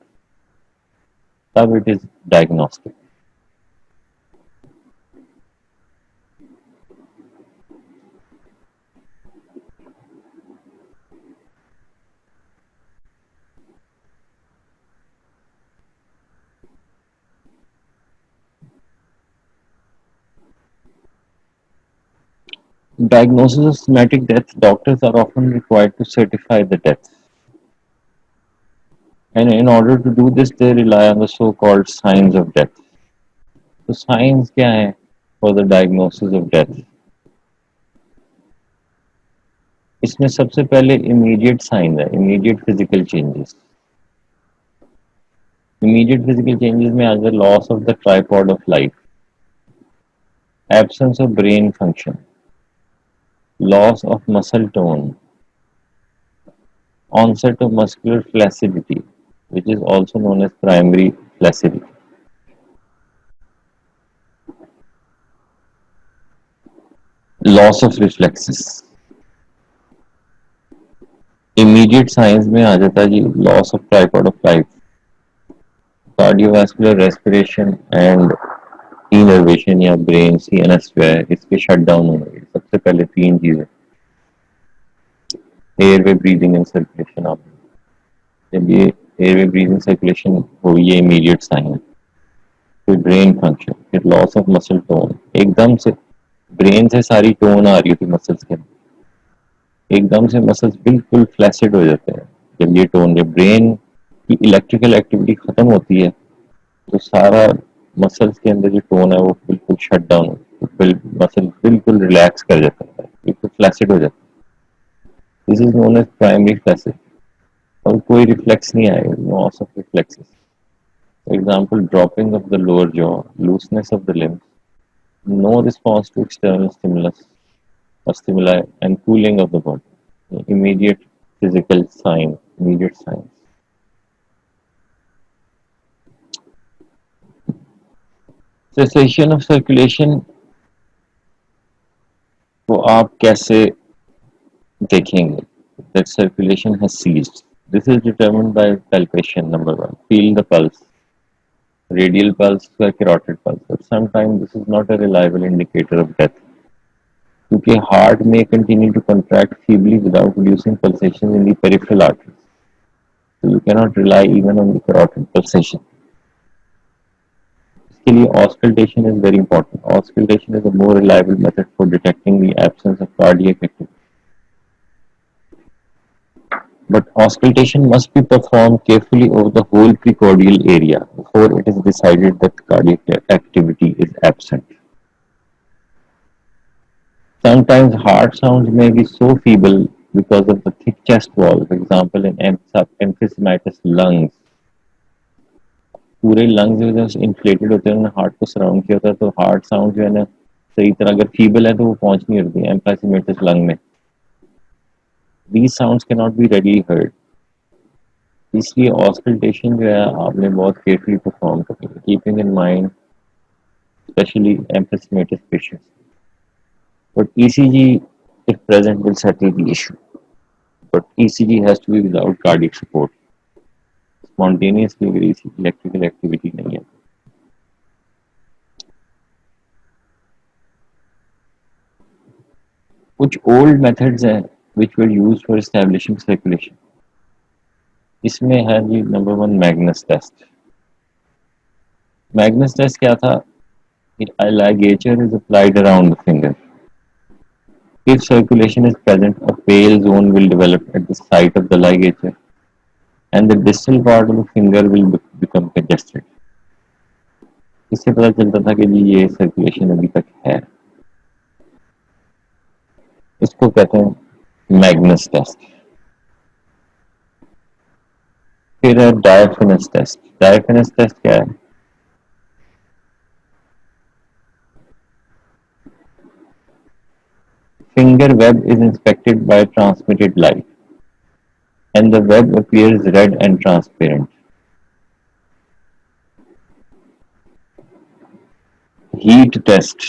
तब it is diagnostic. Diagnosis of somatic death, doctors are often required to certify the death. And in order to do this, they rely on the so-called signs of death. तो science क्या है for the diagnosis of death? इसमें सबसे पहले immediate sign है, immediate physical changes. Immediate physical changes में अगर loss of the tripod of life, absence of brain function, loss of muscle tone, onset of muscular flaccidity, which is also known as primary flaccidity, loss of reflexes. Immediate signs में आ जाता है जी loss of tripod of life, cardiovascular respiration and innervation या brain CNS जो है इसके shut down होंगे. सबसे पहले तीन चीजें, एयरवे ब्रीदिंग एंड सर्कुलेशन. आप जब ये एयरवे ब्रीदिंग सर्कुलेशन हो, ये इमीडिएट साइन. फिर ब्रेन फंक्शन, फिर लॉस ऑफ मसल टोन. एकदम से ब्रेन से सारी टोन आ रही होती मसल्स के, एकदम से मसल्स बिल्कुल फ्लैसिड हो जाते हैं. जब ये टोन, जब ब्रेन की इलेक्ट्रिकल एक्टिविटी खत्म होती है तो सारा मसल्स के अंदर जो टोन है वो बिल्कुल शट डाउन, मसल बिल्कुल रिलैक्स कर जाता है, बिल्कुल फ्लैसिड हो जाता है. This is known as primary flaccid. और कोई रिफ्लेक्स नहीं आएगा, loss of reflexes. For example dropping of the lower jaw, looseness of the limbs, no response to external stimulus or stimuli, and cooling of the body. Immediate physical sign, immediate signs. Cessation of circulation को आप कैसे देखेंगे? That circulation has ceased. This is determined by palpation. Number one, feel the pulse, radial pulse or carotid pulse. But sometimes this is not a reliable indicator of death. क्योंकि heart में continue to contract feebly without producing pulsation in the peripheral arteries. So you cannot rely even on the carotid pulsation. इसके लिए auscultation is very important. Auscultation is a more reliable method for detecting the absence of cardiac activity. But auscultation must be performed carefully over the whole precordial area before it is decided that cardiac activity is absent. Sometimes heart sounds may be so feeble because of the thick chest wall. For example, in emphysematous lungs, पूरे lungs जो है inflated होते हैं, उन्होंने heart को surround किया होता है, तो हार्ट साउंड जो है ना सही तरह अगर फीबल है तो वो पहुंच नहीं होती एम्फाइमेटस लंग में. These sounds can not be readily heard. इसलिए ऑस्कल्टेशन जो है आपने बहुत केयरफुली परफॉर्म करनी है, keeping in mind specially emphysematous patients. But ECG if present will settle the issue. But ECG has to be without cardiac support. Spontaneously अगर electrical activity नहीं है. कुछ old methods हैं which were used for establishing circulation. इसमें है जी number 1 Magnus test. Magnus test क्या था? A ligature is applied around the finger. If circulation is present, a pale zone will develop at the site of the ligature, and the distal part of the finger will become congested. इससे पता चलता था कि जी ये circulation अभी तक है. इसको कहते हैं मैग्नस टेस्ट. फिर है डायफिनस टेस्ट. डायफिनस टेस्ट क्या है? Finger web is inspected by transmitted light and the web appears red and transparent. Heat test.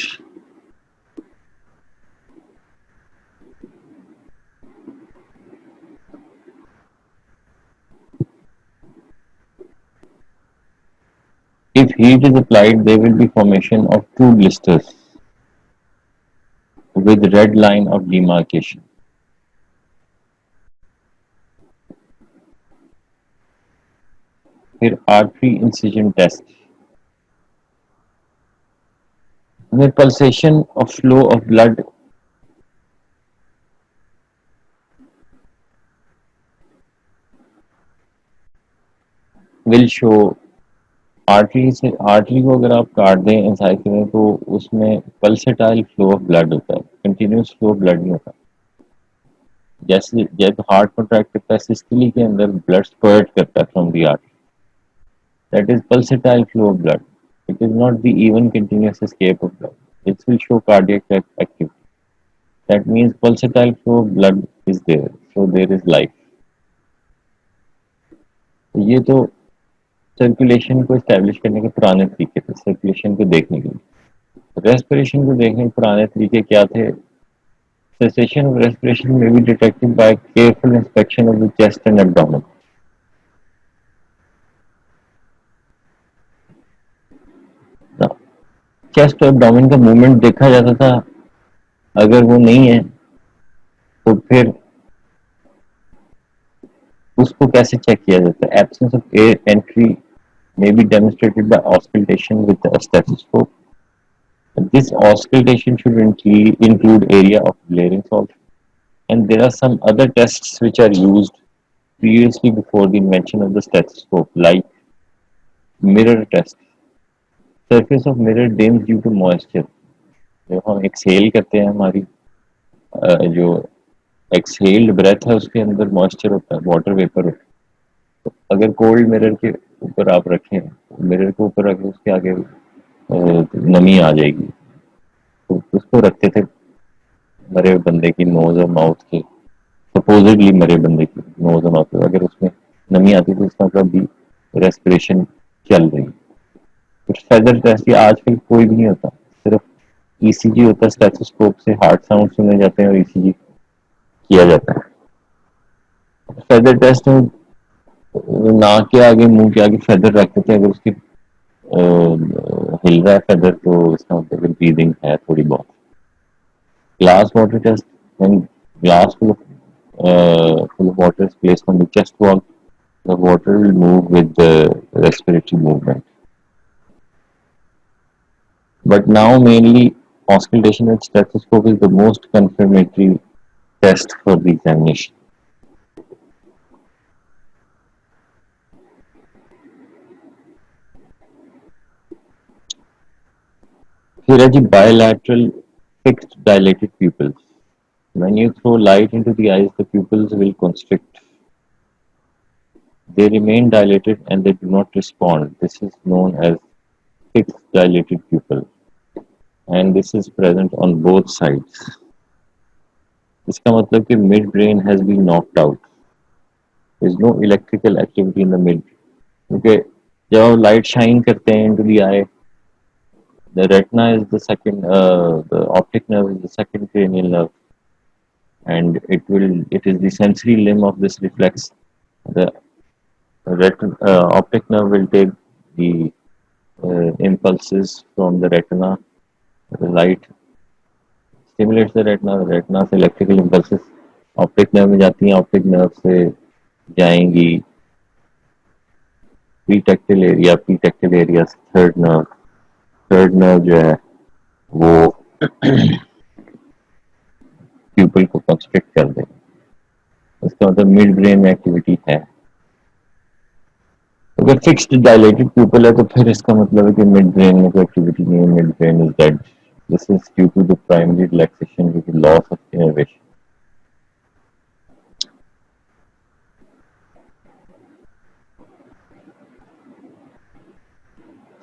If heat is applied, there will be formation of two blisters with red line of demarcation. फिर artery incision test. The pulsation of flow of blood will show. Artery को अगर आप काट दें inside करें तो उसमें pulsatile flow of blood होता है, कंटिन्यूस फ्लो ऑफ ब्लड नहीं होता. जैसे जब हार्ट कॉन्ट्रैक्ट करता है सिस्टली के अंदर ब्लड स्पर्ट करता है from the artery. That is pulsatile flow of blood. It is not the even continuous escape of blood. It will show cardiac activity. That means pulsatile flow of blood is there, so there is life. ये तो circulation को establish करने के पुराने तरीके थे circulation को देखने के लिए. रेस्पिरेशन को देखने के पुराने तरीके क्या थे? Cessation of respiration may be detected by careful inspection of the chest and abdomen. Now, chest और abdomen का मूवमेंट देखा जाता था. अगर वो नहीं है तो फिर उसको कैसे चेक किया जाता है? Absence of air entry may be demonstrated by auscultation with a stethoscope. This auscultation should include area of larynx also. And there are some other tests which are used previously before the invention of the stethoscope, like mirror test. Surface of mirror dims due to moisture. जब हम exhale करते हैं हमारी जो exhaled breath है उसके अंदर moisture होता है, वाटर वेपर होता है. तो अगर कोल्ड मिरर के ऊपर आप रखें, मिरर के ऊपर रखें उसके आगे नमी आ जाएगी. तो उसको रखते थे मरे बंदे की नोज और माउथ के, सपोजिटली मरे बंदे की नोज और माउथ. अगर उसमें नमी आती तो उसका मतलब भी रेस्पिरेशन चल रही. कुछ फेदर टेस्ट आजकल कोई भी नहीं होता, सिर्फ ईसीजी होता है. स्टेथोस्कोप से हार्ट साउंड सुने जाते हैं और ईसीजी किया जाता है. फेदर टेस्ट में नाक के आगे मुंह के आगे फेदर रखते थे. अगर उसकी हिल रहा है फेदर तो इसका मतलब ब्रीदिंग है थोड़ी बहुत. Glass water test. When glass full of water is placed on the chest wall, the water will move with the respiratory movement. But now mainly auscultation with stethoscope is the most confirmatory test for the examination. फिर है जी bilateral Fixed dilated pupils. When you throw light into the eyes, the pupils will constrict. They remain dilated and they do not respond. This is known as fixed dilated pupil, and this is present on both sides. इसका मतलब कि mid brain has been knocked out. There is no electrical activity in the mid. क्योंकि जब हम light shine करते हैं into the eye, the retina is the second, the optic nerve is the second cranial nerve, and it is the sensory limb of this reflex. The optic nerve will take the impulses from the retina. The light stimulates the retina से electrical impulses optic nerve में जाती हैं, optic nerve से जाएंगी pretactile area, pretactile area से third nerve जो है वो pupil को constrict कर देगा. इसका मतलब मिड ब्रेन में एक्टिविटी है. अगर फिक्स्ड डायलेटेड pupil है तो फिर इसका मतलब है कि मिड ब्रेन में कोई एक्टिविटी नहीं है, mid brain is dead. This is due to the primary relaxation due to loss of innervation.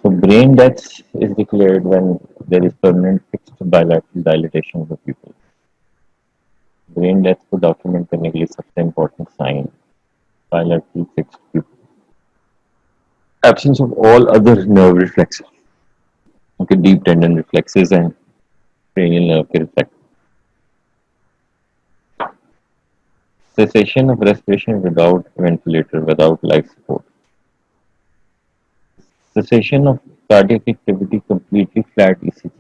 So brain death is declared when there is permanent fixed bilateral dilatation of the pupil. Brain death को document करने के लिए सबसे important sign bilateral fixed pupil. Absence of all other nerve reflexes. Okay, deep tendon reflexes and cranial nerve के reflex. Cessation of respiration without ventilator, without life support. Cessation of cardiac activity, completely flat ECG.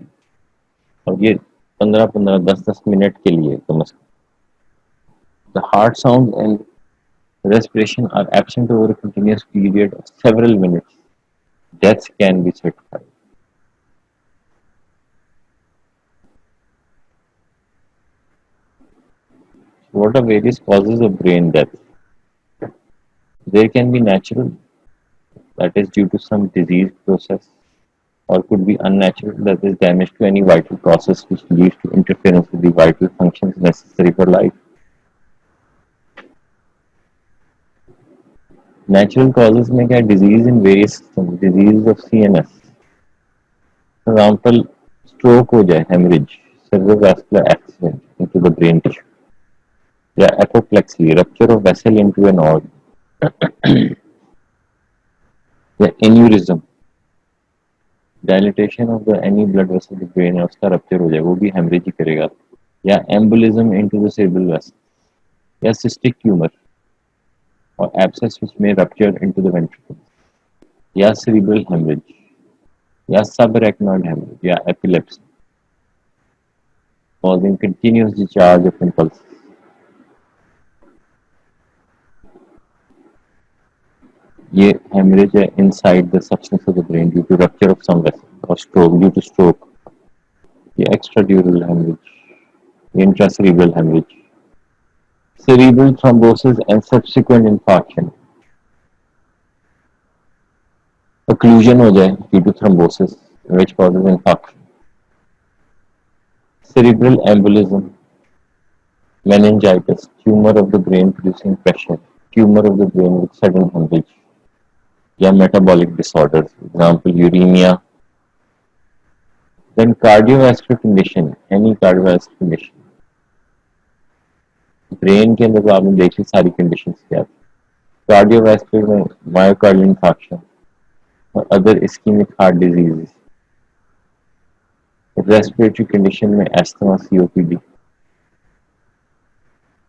और ये 15-15, 10-10 minute के लिए कम से कम. The heart sound and respiration are absent over a continuous period of several minutes. Death can be certified. What are various causes of brain death? There can be natural, that is due to some disease process, or could be unnatural, that is damage to any vital process which leads to interference with the vital functions necessary for life. Natural causes में क्या disease in various systems, disease of CNS. For example, stroke हो जाए, hemorrhage, cerebrovascular accident into the brain tissue, या apoplexy, rupture of vessel into an organ, या aneurysm, dilatation of the any blood vessel in the brain है उसका rupture हो जाए, वो भी hemorrhage ही करेगा, या embolism into the cerebral vessel, या cystic tumor or abscess which may rupture into the ventricle, या cerebral hemorrhage, या subarachnoid hemorrhage, या epilepsy causing continuous discharge of impulses. ये hemorrhage है inside the substance of the brain due to rupture of some vessel, or stroke due to stroke, ये extradural hemorrhage, intracerebral hemorrhage, cerebral thrombosis and subsequent infarction. Occlusion हो जाए due to thrombosis which causes infarction. Cerebral embolism, meningitis, tumor of the brain producing pressure, tumor of the brain with sudden hemorrhage, या metabolic disorders, example uremia. Then cardiovascular condition, any cardiovascular condition. Brain के अंदर तो आपने देखी सारी conditions क्या. Cardiovascular में myocardial infarction और other ischaemic heart diseases. Respiratory condition में एस्थमा, सीओपीडी.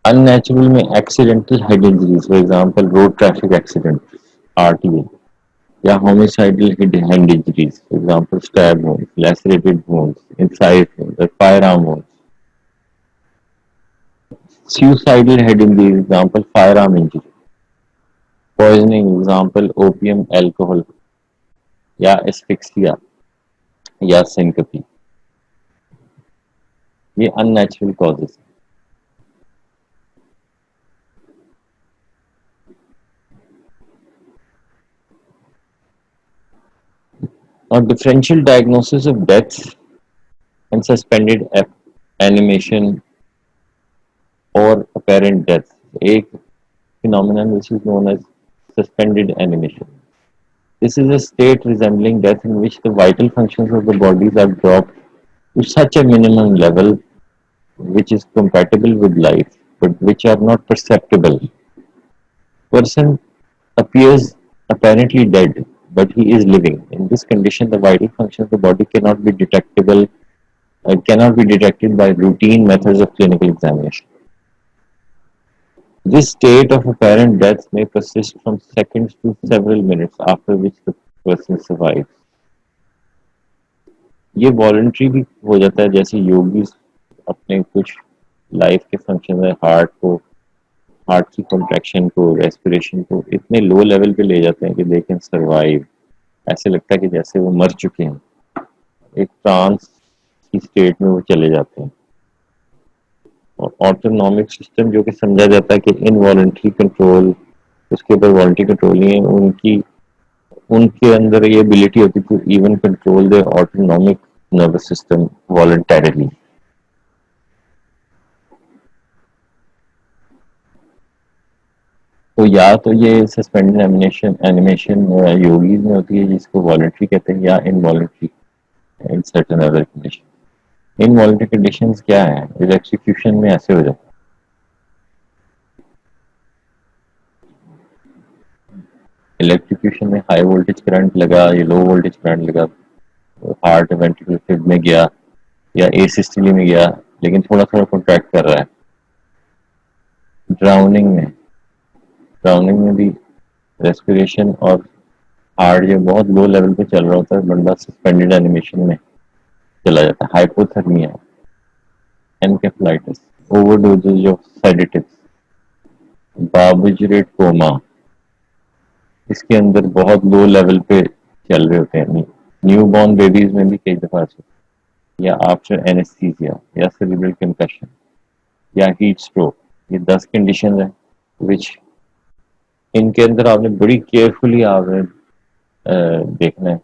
अननेचुरल में accidental head injuries, for example road traffic accident, RTA, या homicidal hand injuries, for example stab wounds, lacerated wounds, incisive wounds, firearm wounds. Suicidal head injury, example firearm injury. Poisoning, example opium, alcohol, या asphyxia, या syncope. ये unnatural causes. Now differential diagnosis of death and suspended animation or apparent death. एक phenomenon which is known as suspended animation. This is a state resembling death in which the vital functions of the bodies are dropped to such a minimum level which is compatible with life, but which are not perceptible. Person appears apparently dead, but he is living. In this condition, the vital functions of the body cannot be detected by routine methods of clinical examination. This state of apparent death may persist from seconds to several minutes, after which the person survives. ये voluntary भी हो जाता है, जैसे योगी अपने कुछ life के function में हार्ट की कॉन्ट्रैक्शन को, रेस्पिरेशन को इतने लो लेवल पे ले जाते हैं कि दे कैन सर्वाइव। ऐसे लगता है कि जैसे वो मर चुके हैं, एक ट्रांस की स्टेट में वो चले जाते हैं। और ऑटोनॉमिक सिस्टम जो कि समझा जाता है कि इनवॉलंटरी कंट्रोल, उसके ऊपर वॉलंटरी कंट्रोल नहीं है, उनके अंदर ये एबिलिटी होती है to even control the autonomic nervous system voluntarily. तो या तो ये सस्पेंडेड एनिमेशन योगीज में होती है जिसको वॉलंटरी कहते हैं, या involuntary in certain other condition. Involuntary conditions क्या है? एग्जीक्यूशन में ऐसे हो जाता है, इलेक्ट्रिक्यूशन में हाई वोल्टेज करंट लगा या लो वोल्टेज करंट लगा, हार्ट वेंटिलेटर में गया या ए सिस्टम में गया, लेकिन थोड़ा थोड़ा कॉन्ट्रैक्ट कर रहा है। ड्राउनिंग में भी रेस्पिरेशन और हार्ट जो बहुत लो लेवल पे चल रहा होता है, बंदा सस्पेंडेड एनिमेशन में चला जाता है। Hypothermia, encephalitis, overdoses of sedatives, barbiturate coma, इसके अंदर बहुत लो लेवल पे चल रहे होते हैं। न्यू बॉर्न बेबीज में भी कई दफा से, या आफ्टर एनेस्थीसिया, या सेरिब्रल कंकशन, या हीट स्ट्रोक। ये 10 कंडीशन है विच इनके अंदर आपने बड़ी केयरफुली आपने देखना है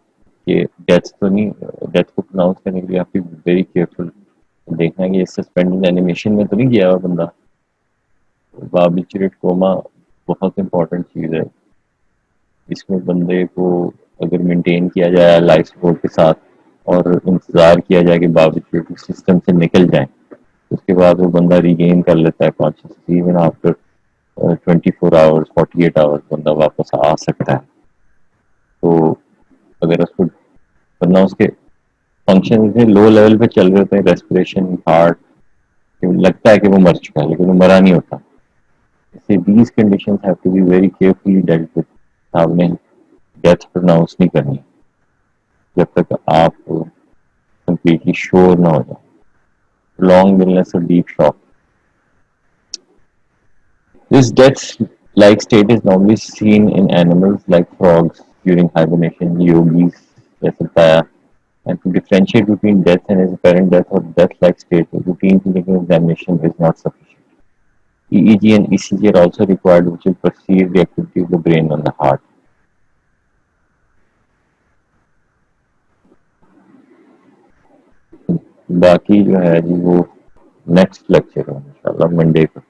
कि डेथ तो नहीं, डेथ को प्रोनाउंस करने के लिए आपकी वेरी केयरफुल देखना है कि ये सस्पेंडेड एनिमेशन में तो नहीं गया हुआ बंदा। बार्बिट्यूरेट कोमा बहुत इंपॉर्टेंट चीज़ है। इसमें बंदे को अगर मेंटेन किया जाए लाइफ सपोर्ट के साथ और इंतज़ार किया जाए कि बार्बिट्यूरेट सिस्टम से निकल जाए, उसके बाद वो बंदा रिगेन कर लेता है consciousness. Even after 24 hours 48 hours बंदा वापस आ सकता है। तो अगर उसको, वरना उसके फंक्शन इतने लो लेवल पे चल रहे होते हैं, रेस्पिरेशन, हार्ट, लगता है कि वो मर चुका है लेकिन वो मरा नहीं होता। इससे these conditions have to be very carefully dealt with. आपने डेथ प्रोनाउंस नहीं करनी जब तक आप कंप्लीटली श्योर ना हो जाए। लॉन्ग इलनेस और deep shock, this death-like state is normally seen in animals like frogs during hibernation, yogis, जैसे बताया। And to differentiate between death and its apparent death or death-like state, routine clinical examination is not sufficient. EEG and ECG are also required, which will perceive the activity of the brain and the heart. बाकी जो है जी वो next lecture है इंशाल्लाह Monday को।